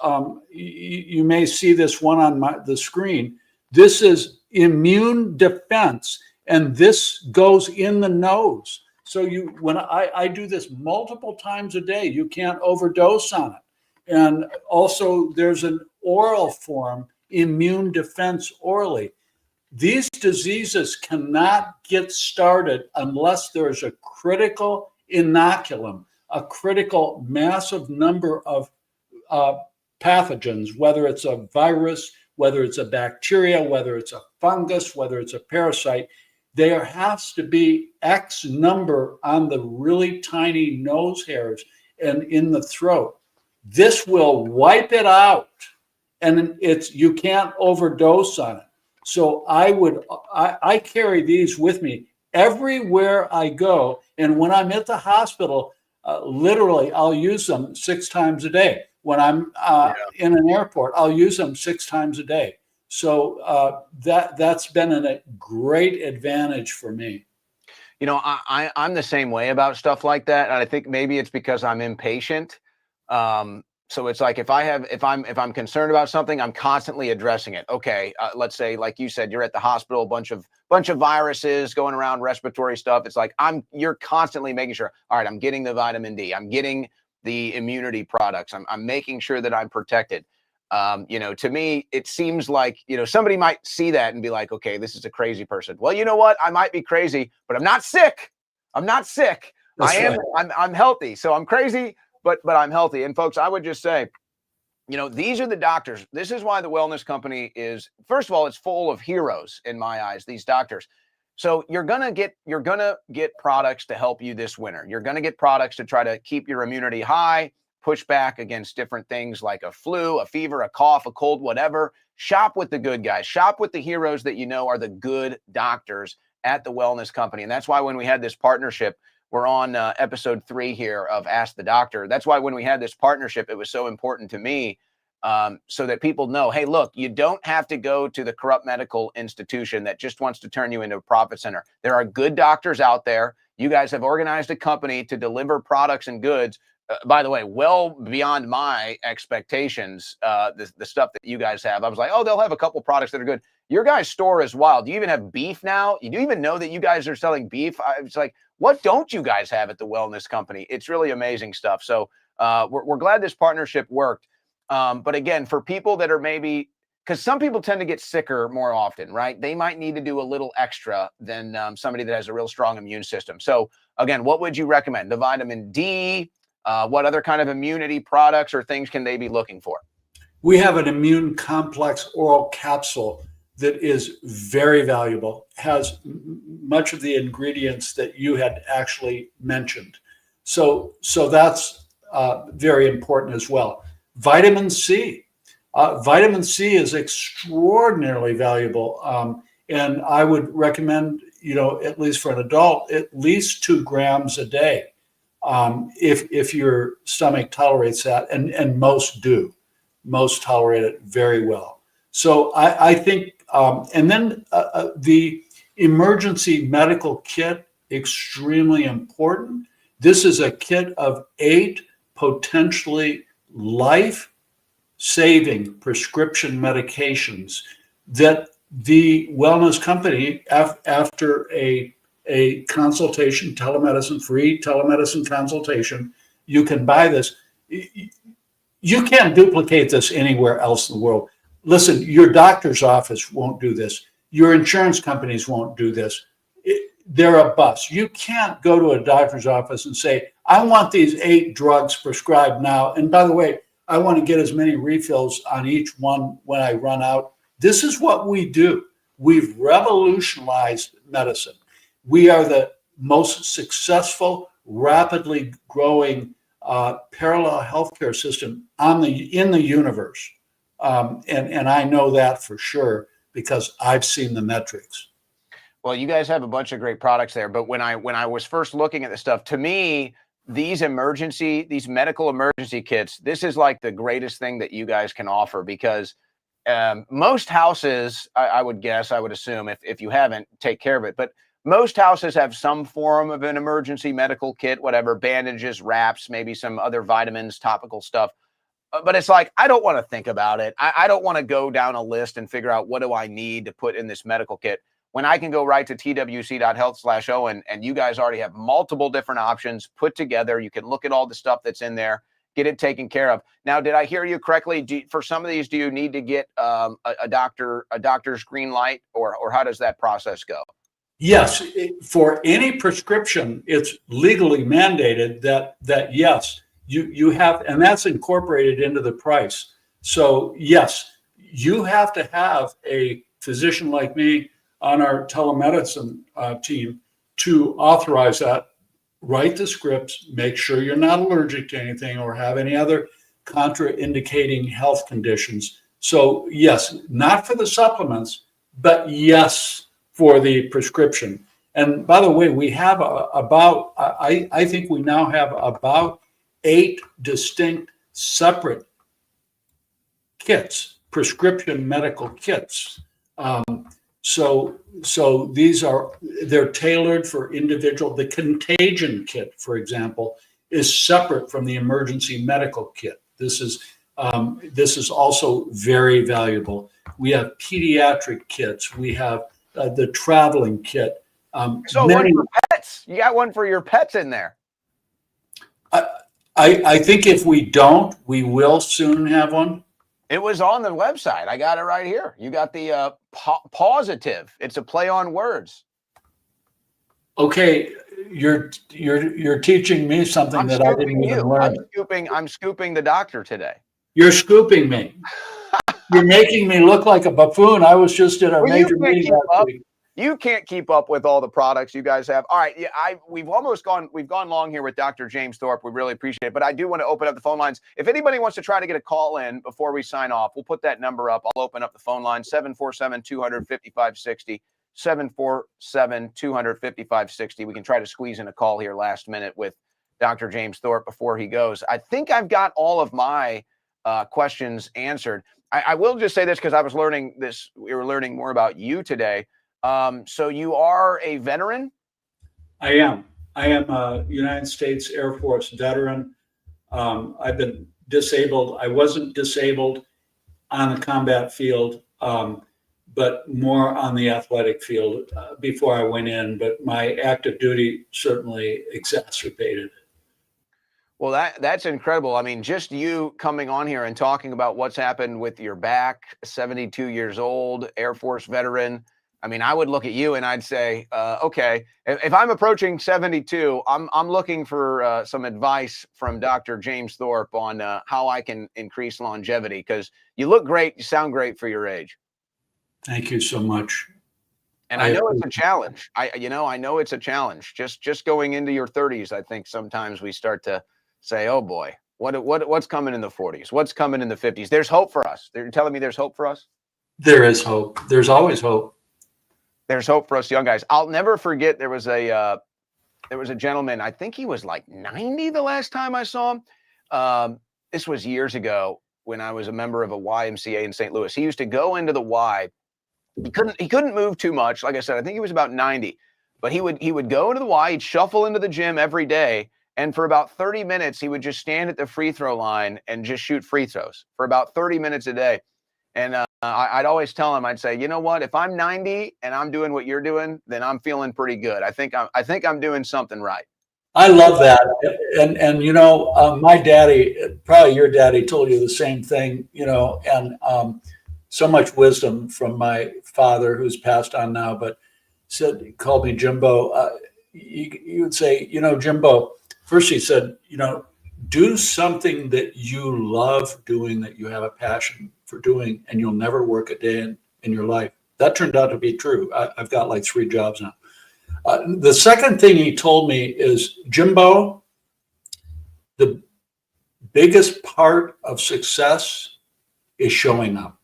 You may see this one on the screen. This is immune defense, and this goes in the nose. So when I do this multiple times a day, you can't overdose on it. And also there's an oral form, immune defense orally. These diseases cannot get started unless there's a critical inoculum, a critical massive number of pathogens, whether it's a virus, whether it's a bacteria, whether it's a fungus, whether it's a parasite. There has to be X number on the really tiny nose hairs and in the throat. This will wipe it out, and you can't overdose on it. So I carry these with me everywhere I go, and when I'm at the hospital, literally I'll use them 6 times a day. When I'm in an airport, I'll use them 6 times a day. So that's been a great advantage for me. I'm the same way about stuff like that, and I think maybe it's because I'm impatient. So it's like if I'm concerned about something, I'm constantly addressing it. Okay, let's say, like you said, you're at the hospital, bunch of viruses going around, respiratory stuff. It's like you're constantly making sure. All right, I'm getting the vitamin D. I'm getting the immunity products. I'm making sure that I'm protected. To me, it seems like, somebody might see that and be like, okay, this is a crazy person. Well, you know what? I might be crazy, but I'm not sick. I'm not sick. That's I am. right. I'm healthy, so I'm crazy, but I'm healthy. And folks, I would just say, these are the doctors. This is why the wellness company is, first of all, it's full of heroes in my eyes, these doctors. So you're gonna get products to help you this winter. You're gonna get products to try to keep your immunity high, push back against different things like a flu, a fever, a cough, a cold, whatever. Shop with the good guys. Shop with the heroes that you know are the good doctors at the wellness company. And that's why when we had this partnership, we're on episode 3 here of Ask the Doctor. That's why when we had this partnership, it was so important to me, so that people know, hey, look, you don't have to go to the corrupt medical institution that just wants to turn you into a profit center. There are good doctors out there. You guys have organized a company to deliver products and goods. By the way, well beyond my expectations, the stuff that you guys have. I was like, oh, they'll have a couple products that are good. Your guys' store is wild. Do you even have beef now? You do even know that you guys are selling beef? It's like, what don't you guys have at the wellness company? It's really amazing stuff. So we're glad this partnership worked. But again, for people that are maybe, because some people tend to get sicker more often, right? They might need to do a little extra than somebody that has a real strong immune system. So again, what would you recommend? The vitamin D, what other kind of immunity products or things can they be looking for? We have an immune complex oral capsule that is very valuable, has much of the ingredients that you had actually mentioned. So that's very important as well. Vitamin C. Vitamin C is extraordinarily valuable. And I would recommend, at least for an adult, at least 2 grams a day, if your stomach tolerates that, and most do. Most tolerate it very well. So I think, and then the emergency medical kit, extremely important. This is a kit of 8 potentially life-saving prescription medications that the wellness company, after a consultation, free telemedicine consultation, you can buy this. You can't duplicate this anywhere else in the world. Listen, your doctor's office won't do this. Your insurance companies won't do this. They're a bust. You can't go to a doctor's office and say, I want these 8 drugs prescribed now. And by the way, I want to get as many refills on each one when I run out. This is what we do. We've revolutionized medicine. We are the most successful, rapidly growing parallel healthcare system in the universe. And I know that for sure because I've seen the metrics. Well, you guys have a bunch of great products there, but when I was first looking at the stuff, to me, these medical emergency kits, this is like the greatest thing that you guys can offer because most houses, I would assume, if you haven't, take care of it, but most houses have some form of an emergency medical kit, whatever, bandages, wraps, maybe some other vitamins, topical stuff. But it's like, I don't want to think about it. I don't want to go down a list and figure out what do I need to put in this medical kit when I can go right to twc.health/Owen and you guys already have multiple different options put together. You can look at all the stuff that's in there, get it taken care of. Now, did I hear you correctly? For some of these, do you need to get a doctor's green light or how does that process go? Yes, for any prescription, it's legally mandated that yes, you have, and that's incorporated into the price. So yes, you have to have a physician like me on our telemedicine team to authorize that, write the scripts, make sure you're not allergic to anything or have any other contraindicating health conditions. So yes, not for the supplements, but yes, for the prescription. And by the way, we have I think we now have about 8 distinct separate kits, prescription medical kits. So they're tailored for individual. The contagion kit, for example, is separate from the emergency medical kit. This is also very valuable. We have pediatric kits. We have the traveling kit. One for pets. You got one for your pets in there. I think if we don't, we will soon have one. It was on the website. I got it right here. You got the positive. It's a play on words. Okay, You're teaching me something I'm that I didn't scooping even you. learn. I'm scooping the doctor today. You're scooping me. You're making me look like a buffoon. I was just at a Well, you major can't meeting keep last up. week. You can't keep up with all the products you guys have. All right, yeah, we've gone long here with Dr. James Thorp. We really appreciate it, but I do want to open up the phone lines. If anybody wants to try to get a call in before we sign off, we'll put that number up. I'll open up the phone line 747-200-5560, 747-200-5560. We can try to squeeze in a call here last minute with Dr. James Thorp before he goes. I think I've got all of my questions answered. I will just say this because I was learning this. We were learning more about you today. So you are a veteran? I am. I am a United States Air Force veteran. I've been disabled. I wasn't disabled on the combat field, but more on the athletic field before I went in. But my active duty certainly exacerbated it. Well, that's incredible. I mean, just you coming on here and talking about what's happened with your back, 72 years old, Air Force veteran. I mean, I would look at you and I'd say, okay, if I'm approaching 72, I'm looking for some advice from Dr. James Thorp on how I can increase longevity, because you look great, you sound great for your age. Thank you so much. And I know it's a challenge. I know it's a challenge. Just going into your 30s, I think sometimes we start to say, oh boy, what's coming in the 40s? What's coming in the 50s? There's hope for us. They're telling me there's hope for us. There is hope. There's always hope. There's hope for us young guys. I'll never forget there was a gentleman, I think he was like 90 the last time I saw him. This was years ago when I was a member of a YMCA in St. Louis. He used to go into the Y. He couldn't move too much. Like I said, I think he was about 90, but he would go into the Y, he'd shuffle into the gym every day. And for about 30 minutes, he would just stand at the free throw line and just shoot free throws for about 30 minutes a day. And I'd always tell him, I'd say, you know what, if I'm 90 and I'm doing what you're doing, then I'm feeling pretty good. I think I'm doing something right. I love that. And my daddy, probably your daddy, told you the same thing, and so much wisdom from my father, who's passed on now, but he called me Jimbo. You would say, Jimbo, first he said, do something that you love doing, that you have a passion for doing, and you'll never work a day in your life. That turned out to be true. I've got like 3 jobs now. The second thing he told me is, Jimbo, the biggest part of success is showing up.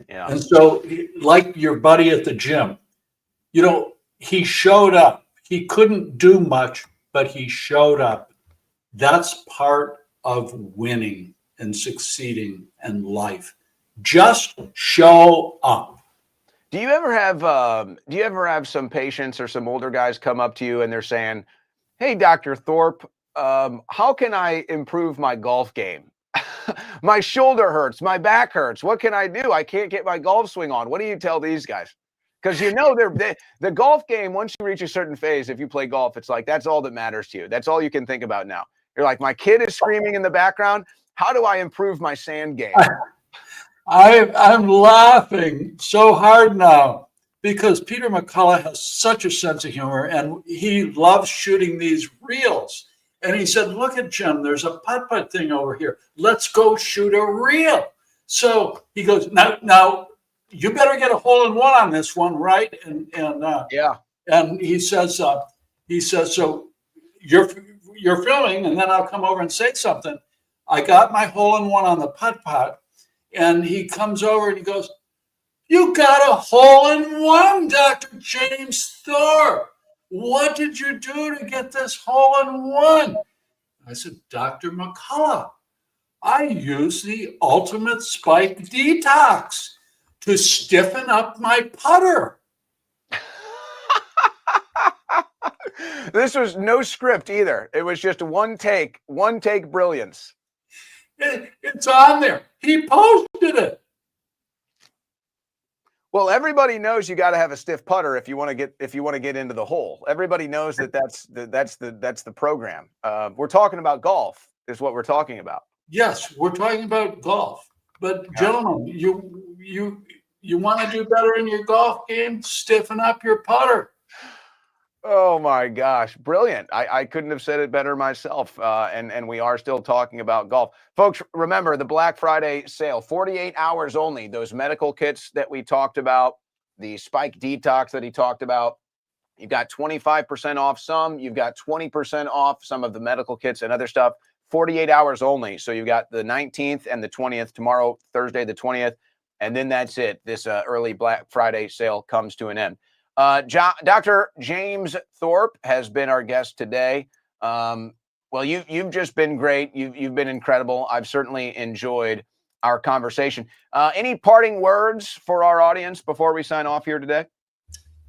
Yeah. And so, like your buddy at the gym, he showed up. He couldn't do much, but he showed up. That's part of winning and succeeding in life. Just show up. Do you ever have some patients or some older guys come up to you and they're saying, hey, Dr. Thorp, how can I improve my golf game? My shoulder hurts, my back hurts. What can I do? I can't get my golf swing on. What do you tell these guys? Because the golf game, once you reach a certain phase, if you play golf, it's like that's all that matters to you. That's all you can think about now. You're like, my kid is screaming in the background. How do I improve my sand game? I'm laughing so hard now because Peter McCullough has such a sense of humor, and he loves shooting these reels. And he said, look at Jim, there's a putt-putt thing over here. Let's go shoot a reel. So he goes, now you better get a hole-in-one on this one, right? And yeah. And he says, so you're filming, and then I'll come over and say something. I got my hole-in-one on the putt-putt. And he comes over and he goes, you got a hole-in-one, Dr. James Thorp. What did you do to get this hole-in-one? I said, Dr. McCullough, I use the Ultimate Spike Detox to stiffen up my putter. This was no script either. It was just one take brilliance. It's on there. He posted it. Well, everybody knows you got to have a stiff putter if you want to get into the hole. Everybody knows that's the program. We're talking about golf, is what we're talking about. Yes, we're talking about golf. But gentlemen, you want to do better in your golf game? Stiffen up your putter. Oh my gosh, brilliant. I couldn't have said it better myself. And we are still talking about golf. Folks, remember the Black Friday sale, 48 hours only. Those medical kits that we talked about, the spike detox that he talked about. You've got 25% off some, you've got 20% off some of the medical kits and other stuff. 48 hours only. So you've got the 19th and the 20th tomorrow, Thursday, the 20th. And then that's it. This early Black Friday sale comes to an end. Dr. James Thorp has been our guest today. Well, you've just been great. You've been incredible. I've certainly enjoyed our conversation. Any parting words for our audience before we sign off here today?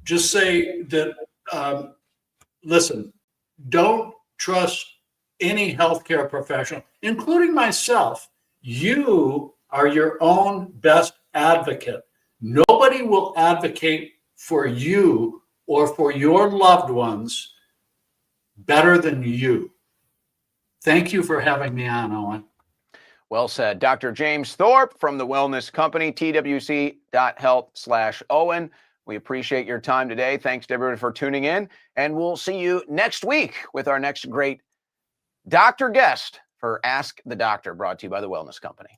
Just say that, listen, don't trust any healthcare professional, including myself. You are your own best advocate. Nobody will advocate for you or for your loved ones better than you. Thank you for having me on, Owen. Well said. Dr. James Thorp from the Wellness Company, twc.health/Owen. We appreciate your time today. Thanks to everyone for tuning in. And we'll see you next week with our next great doctor guest for Ask the Doctor, brought to you by the Wellness Company.